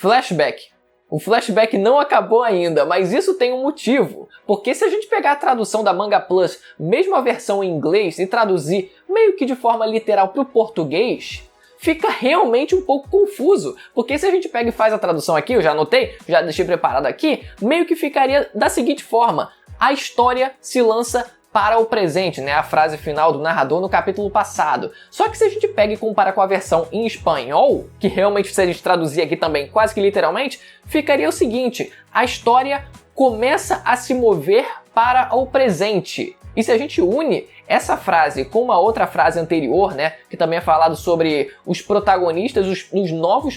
Flashback. O flashback não acabou ainda, mas isso tem um motivo. Porque se a gente pegar a tradução da Manga Plus, mesmo a versão em inglês, e traduzir meio que de forma literal para o português, fica realmente um pouco confuso. Porque se a gente pega e faz a tradução aqui, eu já anotei, já deixei preparado aqui, meio que ficaria da seguinte forma: a história se lança para o presente, né? A frase final do narrador no capítulo passado. Só que se a gente pega e compara com a versão em espanhol, que realmente se a gente traduzir aqui também quase que literalmente, ficaria o seguinte: a história começa a se mover para o presente. E se a gente une essa frase com uma outra frase anterior, né, que também é falado sobre os protagonistas,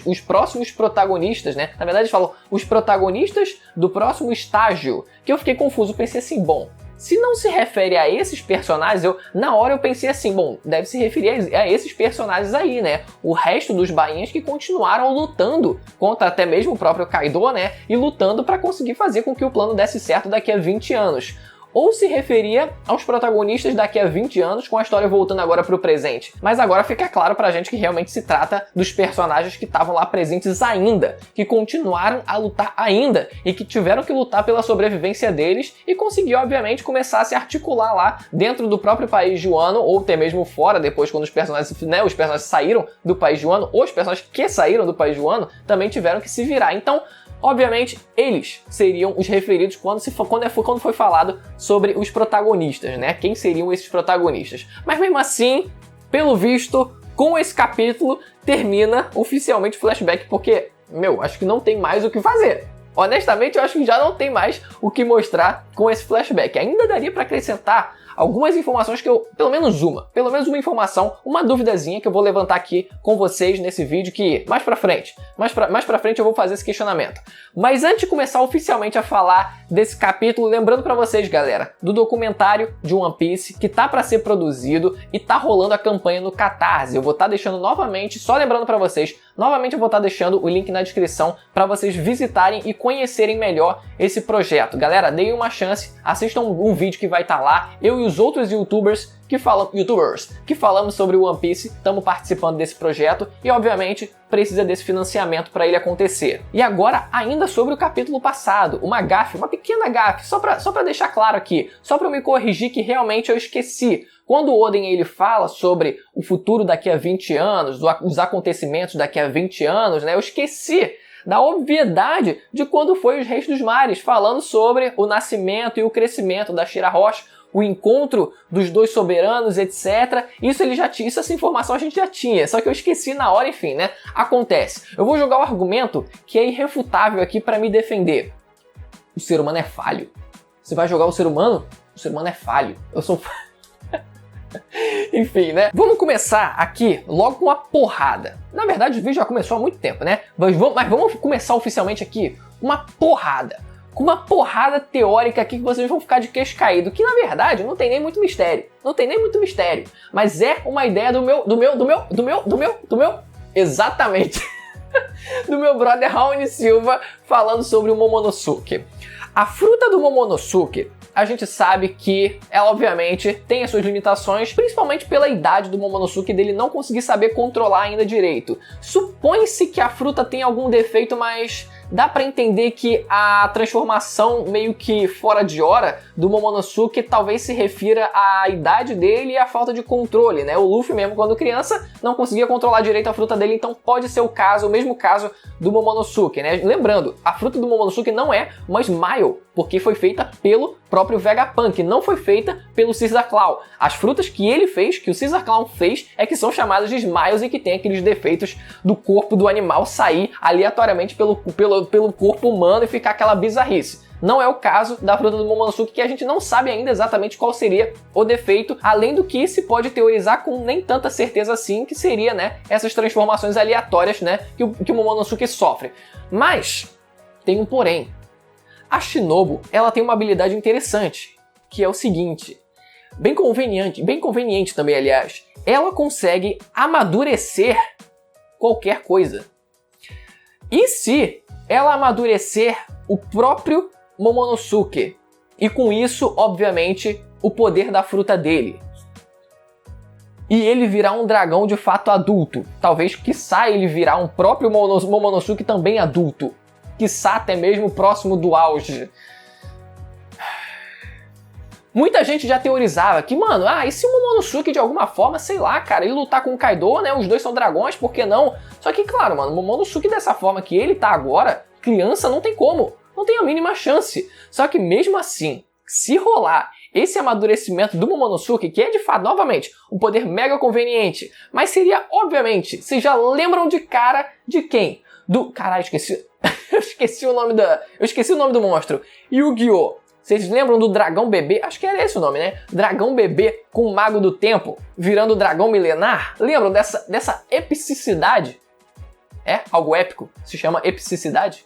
os próximos protagonistas, né? Na verdade, eles falam os protagonistas do próximo estágio, que eu fiquei confuso, pensei assim, bom, se não se refere a esses personagens, na hora eu pensei assim, bom, deve se referir a esses personagens aí, né? O resto dos bainhas que continuaram lutando contra até mesmo o próprio Kaido, né? E lutando para conseguir fazer com que o plano desse certo daqui a 20 anos. Ou se referia aos protagonistas daqui a 20 anos, com a história voltando agora para o presente. Mas agora fica claro pra gente que realmente se trata dos personagens que estavam lá presentes ainda, que continuaram a lutar ainda, e que tiveram que lutar pela sobrevivência deles, e conseguiu, obviamente, começar a se articular lá dentro do próprio país de Wano, ou até mesmo fora, depois quando os personagens saíram do país de Wano, ou os personagens que saíram do país de Wano, também tiveram que se virar. Então, obviamente, eles seriam os referidos quando foi falado sobre os protagonistas, né? Quem seriam esses protagonistas? Mas mesmo assim, pelo visto, com esse capítulo, termina oficialmente o flashback, porque, acho que não tem mais o que fazer. Honestamente, eu acho que já não tem mais o que mostrar com esse flashback. Ainda daria para acrescentar algumas informações que eu... Pelo menos uma informação, uma duvidazinha que eu vou levantar aqui com vocês nesse vídeo, que mais pra frente eu vou fazer esse questionamento. Mas antes de começar oficialmente a falar desse capítulo, lembrando pra vocês, galera, do documentário de One Piece que tá pra ser produzido e tá rolando a campanha no Catarse. Eu vou estar deixando novamente, só lembrando pra vocês, novamente eu vou estar deixando o link na descrição pra vocês visitarem e conhecerem melhor esse projeto. Galera, deem uma chance, assistam um vídeo que vai estar lá. Eu e os outros youtubers que falamos sobre o One Piece, estamos participando desse projeto e, obviamente, precisa desse financiamento para ele acontecer. E agora, ainda sobre o capítulo passado, uma pequena gafe, só para deixar claro aqui, só para eu me corrigir que realmente eu esqueci. Quando o Oden ele fala sobre o futuro daqui a 20 anos, os acontecimentos daqui a 20 anos, né, eu esqueci da obviedade de quando foi os Reis dos Mares, falando sobre o nascimento e o crescimento da Shirahoshi, o encontro dos dois soberanos, etc. Essa informação a gente já tinha, só que eu esqueci na hora, enfim, né? Acontece. Eu vou jogar o argumento que é irrefutável aqui para me defender. O ser humano é falho. Você vai jogar o ser humano? O ser humano é falho. Eu sou Enfim, né? Vamos começar aqui logo com uma porrada. Na verdade, o vídeo já começou há muito tempo, né? Mas vamos começar oficialmente aqui uma porrada. Com uma porrada teórica aqui que vocês vão ficar de queixo caído, que na verdade não tem nem muito mistério. Mas é uma ideia do meu exatamente, do meu brother Raoni Silva falando sobre o Momonosuke. A fruta do Momonosuke, a gente sabe que ela obviamente tem as suas limitações, principalmente pela idade do Momonosuke, dele não conseguir saber controlar ainda direito. Supõe-se que a fruta tem algum defeito, mas dá pra entender que a transformação meio que fora de hora do Momonosuke talvez se refira à idade dele e à falta de controle, né? O Luffy mesmo, quando criança, não conseguia controlar direito a fruta dele, então pode ser o mesmo caso do Momonosuke, né? Lembrando, a fruta do Momonosuke não é uma Smile, porque foi feita pelo próprio Vegapunk, não foi feita pelo Caesar Claw. As frutas que ele fez, que o Caesar Claw fez, é que são chamadas de Smiles e que tem aqueles defeitos do corpo do animal sair aleatoriamente pelo corpo humano e ficar aquela bizarrice. Não é o caso da fruta do Momonosuke, que a gente não sabe ainda exatamente qual seria o defeito, além do que se pode teorizar com nem tanta certeza assim, que seria, né, essas transformações aleatórias, né, que o Momonosuke sofre. Mas tem um porém. A Shinobu, ela tem uma habilidade interessante, que é o seguinte, bem conveniente também, aliás, ela consegue amadurecer qualquer coisa. E se ela amadurecer o próprio Momonosuke? E com isso, obviamente, o poder da fruta dele. e ele virar um dragão de fato adulto. Talvez, quiçá, ele virar um próprio Momonosuke também adulto. Quiçá até mesmo próximo do auge. Muita gente já teorizava que, mano, e se o Momonosuke de alguma forma, sei lá, cara, ele lutar com o Kaido, né, os dois são dragões, por que não? Só que, claro, mano, o Momonosuke dessa forma que ele tá agora, criança, não tem como, não tem a mínima chance. Só que mesmo assim, se rolar esse amadurecimento do Momonosuke, que é de fato, novamente, um poder mega conveniente, mas seria, obviamente, vocês já lembram de cara de quem? Caralho, esqueci... Eu esqueci o nome do monstro. Yu-Gi-Oh! Vocês lembram do dragão bebê? Acho que era esse o nome, né? Dragão bebê com o mago do tempo, virando dragão milenar? Lembram dessa epicidade? É algo épico, se chama epicidade.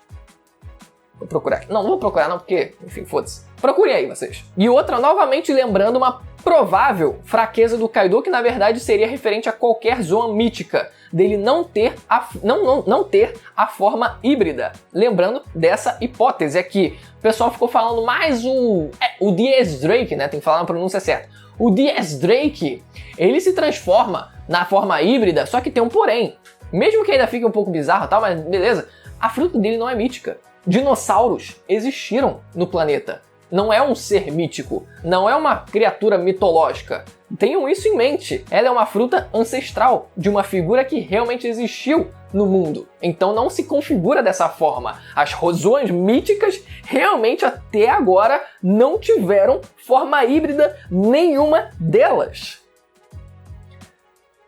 Vou procurar aqui. Não vou procurar não, porque, enfim, foda-se. Procurem aí, vocês. E outra, novamente lembrando uma provável fraqueza do Kaido, que na verdade seria referente a qualquer Zoan mítica, dele não ter a forma híbrida. Lembrando dessa hipótese aqui. O pessoal ficou falando mais o DS Drake, né? Tem que falar na pronúncia certa. O DS Drake, ele se transforma na forma híbrida, só que tem um porém. Mesmo que ainda fique um pouco bizarro e tal, mas beleza, a fruta dele não é mítica. Dinossauros existiram no planeta. Não é um ser mítico, não é uma criatura mitológica. Tenham isso em mente. Ela é uma fruta ancestral de uma figura que realmente existiu no mundo. Então não se configura dessa forma. As Zoans míticas realmente até agora não tiveram forma híbrida nenhuma delas.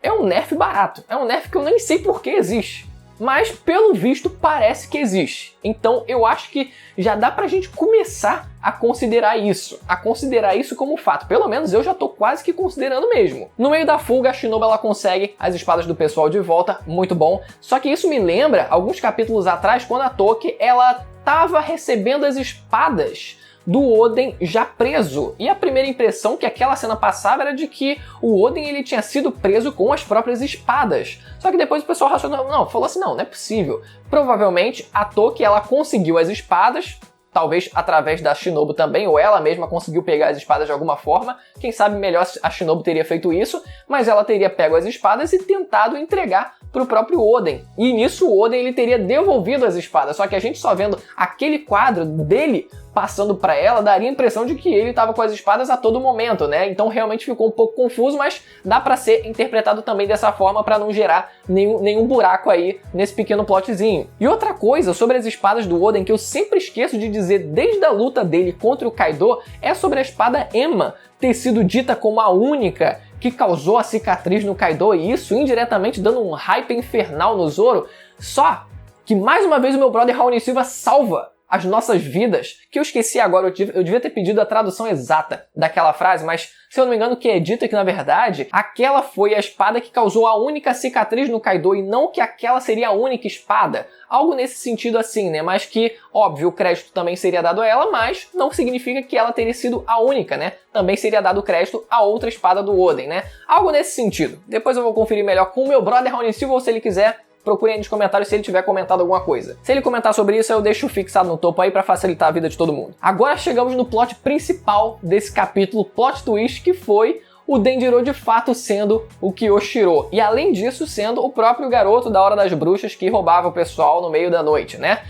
É um nerf barato. É um nerf que eu nem sei por que existe. Mas, pelo visto, parece que existe. Então, eu acho que já dá pra gente começar a considerar isso como fato. Pelo menos eu já tô quase que considerando mesmo. No meio da fuga, a Shinobu ela consegue as espadas do pessoal de volta, muito bom. Só que isso me lembra, alguns capítulos atrás, quando a Toki, ela tava recebendo as espadas do Oden já preso. E a primeira impressão que aquela cena passava era de que o Oden ele tinha sido preso com as próprias espadas. Só que depois o pessoal falou assim, não é possível. Provavelmente a Toki ela conseguiu as espadas, talvez através da Shinobu também, ou ela mesma conseguiu pegar as espadas de alguma forma. Quem sabe melhor a Shinobu teria feito isso, mas ela teria pego as espadas e tentado entregar para o próprio Oden. E nisso o Oden ele teria devolvido as espadas, só que a gente só vendo aquele quadro dele passando para ela, daria a impressão de que ele estava com as espadas a todo momento, né? Então realmente ficou um pouco confuso, mas dá para ser interpretado também dessa forma para não gerar nenhum buraco aí nesse pequeno plotzinho. E outra coisa sobre as espadas do Oden que eu sempre esqueço de dizer desde a luta dele contra o Kaido é sobre a espada Emma ter sido dita como a única que causou a cicatriz no Kaido, e isso indiretamente dando um hype infernal no Zoro. Só que mais uma vez o meu brother Raoni Silva salva as nossas vidas, que eu esqueci agora, eu devia ter pedido a tradução exata daquela frase, mas se eu não me engano o que é dito é que na verdade aquela foi a espada que causou a única cicatriz no Kaido e não que aquela seria a única espada. Algo nesse sentido assim, né? Mas que, óbvio, o crédito também seria dado a ela, mas não significa que ela teria sido a única, né? Também seria dado crédito a outra espada do Oden, né? Algo nesse sentido. Depois eu vou conferir melhor com o meu brother Raoni Silva, ou se ele quiser, procurem aí nos comentários se ele tiver comentado alguma coisa. Se ele comentar sobre isso, eu deixo fixado no topo aí pra facilitar a vida de todo mundo. Agora chegamos no plot principal desse capítulo, plot twist, que foi o Denjiro de fato sendo o Kyoshiro. E além disso, sendo o próprio garoto da Hora das Bruxas que roubava o pessoal no meio da noite, né?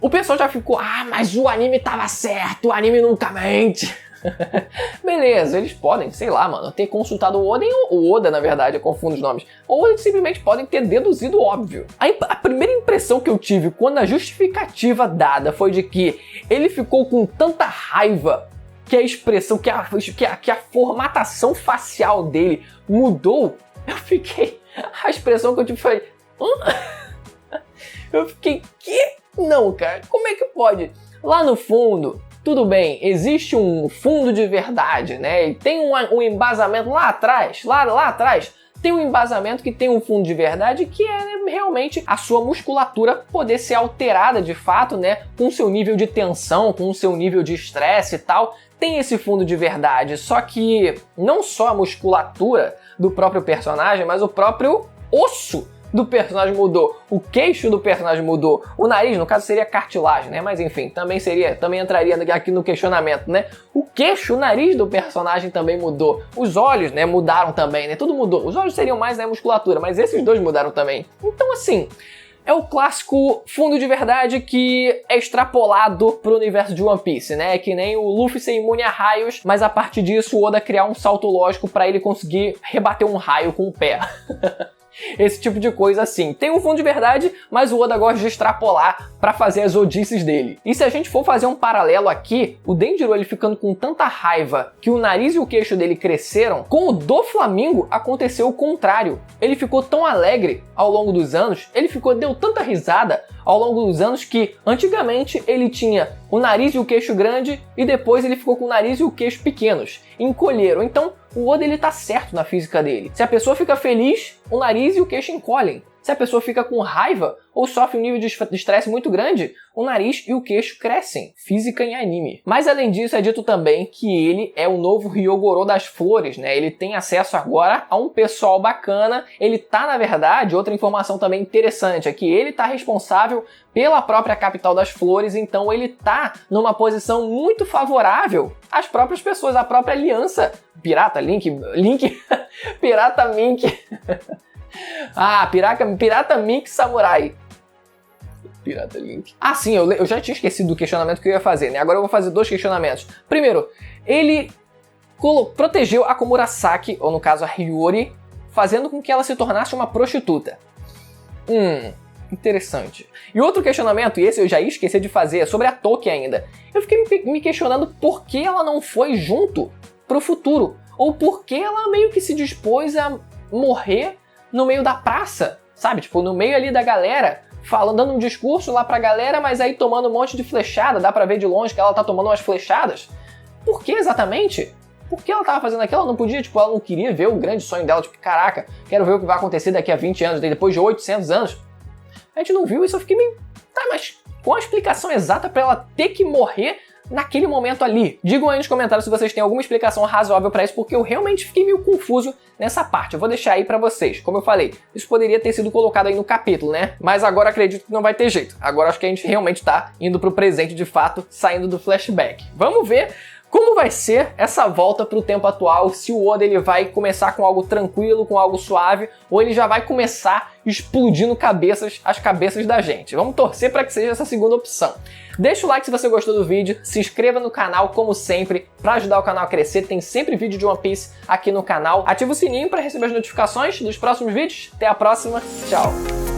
O pessoal já ficou, mas o anime tava certo, o anime nunca mente. Beleza, eles podem, sei lá, mano, ter consultado o Oden ou o Oda, na verdade, eu confundo os nomes. Ou eles simplesmente podem ter deduzido o óbvio. A primeira impressão que eu tive quando a justificativa dada foi de que ele ficou com tanta raiva que a expressão, que a formatação facial dele mudou, eu fiquei... A expressão que eu tive foi... Eu fiquei... Que? Não, cara, como é que pode? Lá no fundo... Tudo bem, existe um fundo de verdade, né? E tem um embasamento lá atrás, lá atrás, tem um embasamento que tem um fundo de verdade que é, né, realmente a sua musculatura poder ser alterada de fato, né? Com o seu nível de tensão, com o seu nível de estresse e tal. Tem esse fundo de verdade, só que não só a musculatura do próprio personagem, mas o próprio osso do personagem mudou, o queixo do personagem mudou, o nariz, no caso, seria cartilagem, né? Mas enfim, também entraria aqui no questionamento, né? O queixo, o nariz do personagem também mudou. Os olhos, né, mudaram também, né? Tudo mudou. Os olhos seriam mais, né, musculatura, mas esses dois mudaram também. Então, assim, é o clássico fundo de verdade que é extrapolado pro universo de One Piece, né? É que nem o Luffy ser imune a raios, mas a partir disso o Oda criar um salto lógico pra ele conseguir rebater um raio com o pé. Esse tipo de coisa assim. Tem um fundo de verdade, mas o Oda gosta de extrapolar pra fazer as odices dele. E se a gente for fazer um paralelo aqui, o Denjiro ele ficando com tanta raiva que o nariz e o queixo dele cresceram, com o do Flamingo aconteceu o contrário. Ele ficou tão alegre ao longo dos anos, deu tanta risada ao longo dos anos que antigamente ele tinha o nariz e o queixo grande e depois ele ficou com o nariz e o queixo pequenos, encolheram. Então o Oda ele tá certo na física dele. Se a pessoa fica feliz, o nariz e o queixo encolhem. Se a pessoa fica com raiva ou sofre um nível de estresse muito grande, o nariz e o queixo crescem. Física em anime. Mas além disso, é dito também que ele é o novo Ryogoro das flores, né? Ele tem acesso agora a um pessoal bacana. Ele tá, na verdade, outra informação também interessante, é que ele tá responsável pela própria capital das flores, então ele tá numa posição muito favorável às próprias pessoas, à própria aliança. Pirata Link, Pirata Mink... Ah, Pirata Mink Samurai. Pirata Link. Ah, sim, eu já tinha esquecido do questionamento que eu ia fazer, né? Agora eu vou fazer dois questionamentos. Primeiro, ele protegeu a Komurasaki, ou no caso a Hiyori, fazendo com que ela se tornasse uma prostituta. Interessante. E outro questionamento, e esse eu já ia esquecer de fazer, é sobre a Toki ainda. Eu fiquei me questionando por que ela não foi junto pro futuro. Ou por que ela meio que se dispôs a morrer no meio da praça, sabe? Tipo, no meio ali da galera, dando um discurso lá pra galera, mas aí tomando um monte de flechada, dá pra ver de longe que ela tá tomando umas flechadas. Por que exatamente? Por que ela tava fazendo aquilo? Ela não podia, tipo, ela não queria ver o grande sonho dela, tipo, caraca, quero ver o que vai acontecer daqui a 20 anos, depois de 800 anos. A gente não viu isso, eu fiquei meio... Tá, mas qual a explicação exata pra ela ter que morrer naquele momento ali? Digam aí nos comentários se vocês têm alguma explicação razoável pra isso, porque eu realmente fiquei meio confuso nessa parte. Eu vou deixar aí pra vocês. Como eu falei, isso poderia ter sido colocado aí no capítulo, né? Mas agora acredito que não vai ter jeito. Agora acho que a gente realmente tá indo pro presente de fato, saindo do flashback. Vamos ver como vai ser essa volta pro tempo atual, se o Oda ele vai começar com algo tranquilo, com algo suave, ou ele já vai começar explodindo as cabeças da gente. Vamos torcer para que seja essa segunda opção. Deixa o like se você gostou do vídeo, se inscreva no canal como sempre, para ajudar o canal a crescer, tem sempre vídeo de One Piece aqui no canal. Ativa o sininho para receber as notificações dos próximos vídeos. Até a próxima, tchau!